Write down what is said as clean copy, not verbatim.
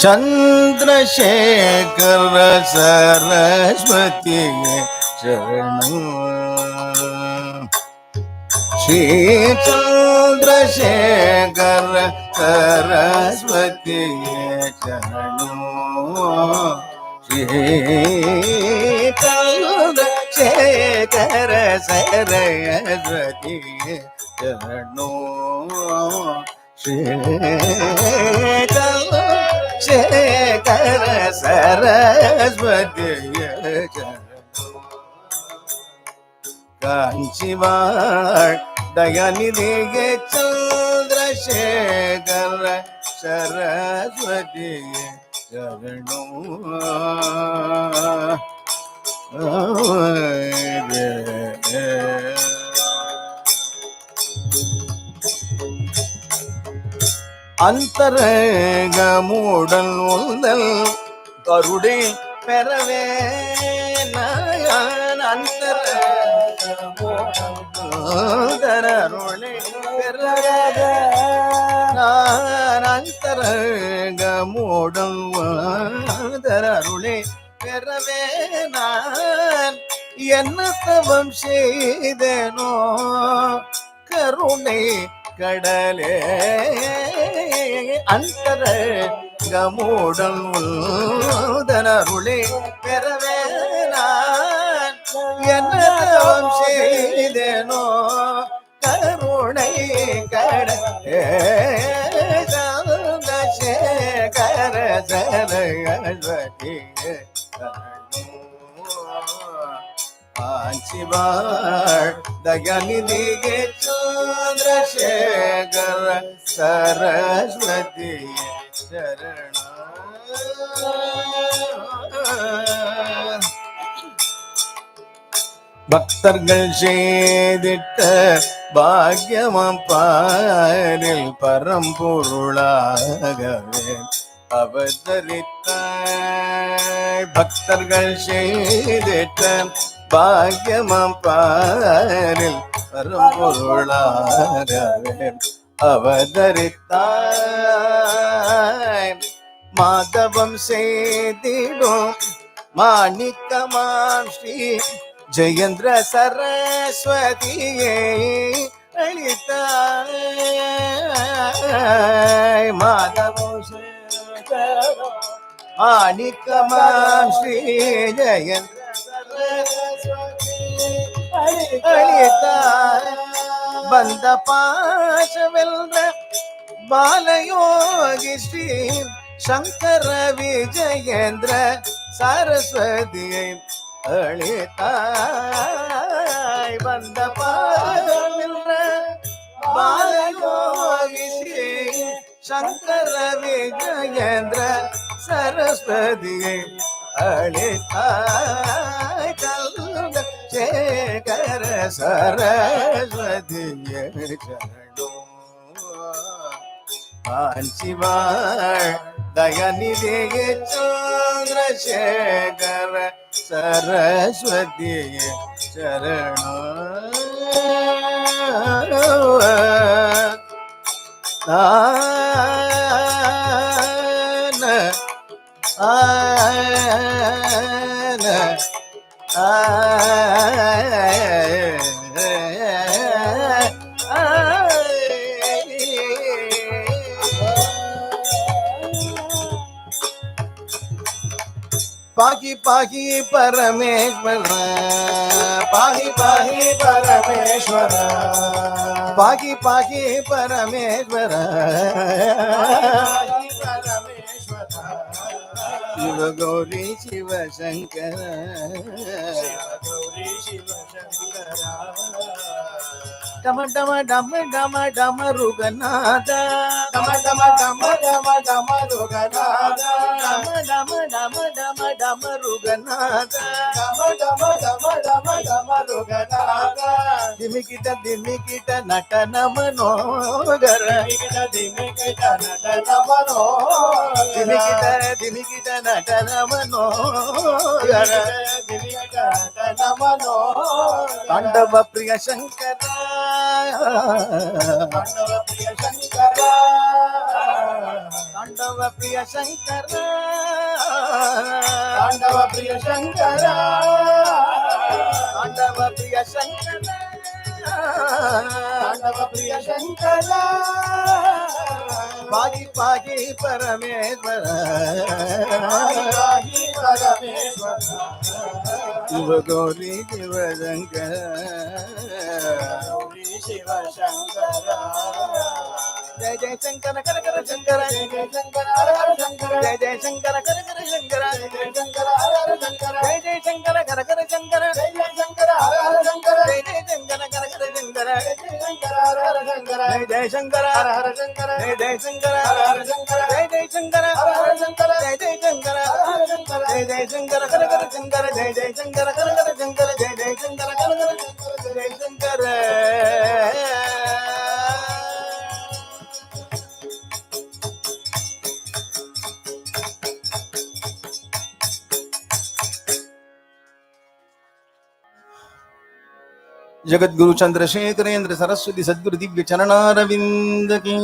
ಚಂದ್ರಶೇಖರ ಸರಸ್ವತಿಗೆ ಶರಣು. ಶ್ರೀ ಚಂದ್ರಶೇಖರ ಸರಸ್ವತಿಗೆ ಶರಣು. ಶ್ರೀ ಚಂದ್ರಶೇಖರ ಸರಸ್ವತಿಗೆ ಶರಣು. ಶ್ರೀ ಚಂದ್ರಶೇಖರ ಸರಸ್ವತಿಗೆ ಕಾಂಚಿವಾಳ್ ದಯಾನಿಧಿಗೆ ಚಂದ್ರಶೇಖರ ಸರಸ್ವತಿಗೆ ಶರಣು. ಅಂತರಂಗ ಮೂಡಲ್ உந்தல் கருடை பெறவே நான் அந்தரருளை பெறவே நான் அந்தரங்க மூடல் உந்தரருளை பெறவே நான் என்ன தவம் செய்தேனோ கருணை கடலே அந்தரங்க மூடல் உந்தரருளை பெறவே நான் என்ன தவம் செய்தேனோ கருணை கடலே சந்திரசேகர சரஸ்வதியே ஆஞ்சிவாள் தயாநிதியே சந்திரசேகர சரஸ்வதியே சரண. பக்தர்கள் செய்திட்ட பாக்யமாம் பாரில் பரம்பொருளாகவே அவதரித்தாய். பக்தர்கள் செய்திட்ட பாக்யமாம் பாரில் பரம்பொருளாகவே அவதரித்தாய். மாதவம் செய்திடும் மாணிக்கமாம் ஸ்ரீ ஜெயேந்திர சரஸ்வதியை அளித்தாய். மாதவம் மாணிக்கமாம் ஸ்ரீ ஜெயேந்திர சரஸ்வதி அளித்தாய். பந்த பாசவெல்ற பாலயோகி ஸ்ரீ சங்கர விஜயேந்திர சரஸ்வதியை அளித்தாய். வந்த பாலமில்ற பாலயோகி ஸ்ரீ சங்கர விஜயேந்திர சரஸ்வதியை அளித்தாய். சந்திரசேகர சரஸ்வதியே சரணு. ஆஞ்சிவாள் தயாநிதியே சந்திரசேகர சரஸ்வதியே சரணு. पाही पाही परमेश्वर पाही पाही परमेश्वर पाही पाही परमेश्वर शिव गौरी शिव शंकर डम डम डम डम डम रुगनाथ डम डम डम डम डम रुगनाथ डम डम डम डम डम रुगनाथ डम डम डम डम डम रुगनाथ दिमिकिट नटन मनोहर दिमिकिट नटन मनोहर दिमिकिट नटन मनोहर दिमिकिट नटन मनोहर तांडव प्रिय शंकर तांडव प्रिय शंकर தாண்டவ பிரிய சங்கரா தாண்டவ பிரிய சங்கரா தாண்டவ பிரிய சங்கரா தாண்டவ பிரிய சங்கரா பாகி பாகி பரமேஸ்வர பாகி பரமேஸ்வர சிவ கௌரி சிவசங்கர கௌரி சிவசங்கரா ஜெய ஜெய சங்கர கர கர சங்கர ஜெய ஜெய சங்கர ஹர ஹர சங்கர ஜெய ஜெய சங்கர கர கர சங்கர ஜெய ஜெய சங்கர ஹர ஹர சங்கர ஜெய ஜெய சங்கர கர கர சங்கர ஜெய ஜெய சங்கர ஹர ஹர சங்கர ஜெய ஜெய சங்கர கர கர சங்கர ஜெய ஜெய சங்கர ஹர ஹர சங்கர ஜெய ஜெய சங்கர ஹர ஹர சங்கர ஜெய ஜெய சங்கர ஹர ஹர சங்கர ஜெய ஜெய சங்கர ஹர ஹர சங்கர ஜெய ஜெய சங்கர ஹர ஹர சங்கர ஜெய ஜெய சங்கர கர கர சங்கர ஜெய ஜெய சங்கர கர கர சங்கர ஜெய ஜெய சங்கர கர கர சங்கர ஜெய சங்கர जगद्गुरु चंद्रशेखरेंद्र सरस्वती सद्गुरु दिव्य चरणारविंद की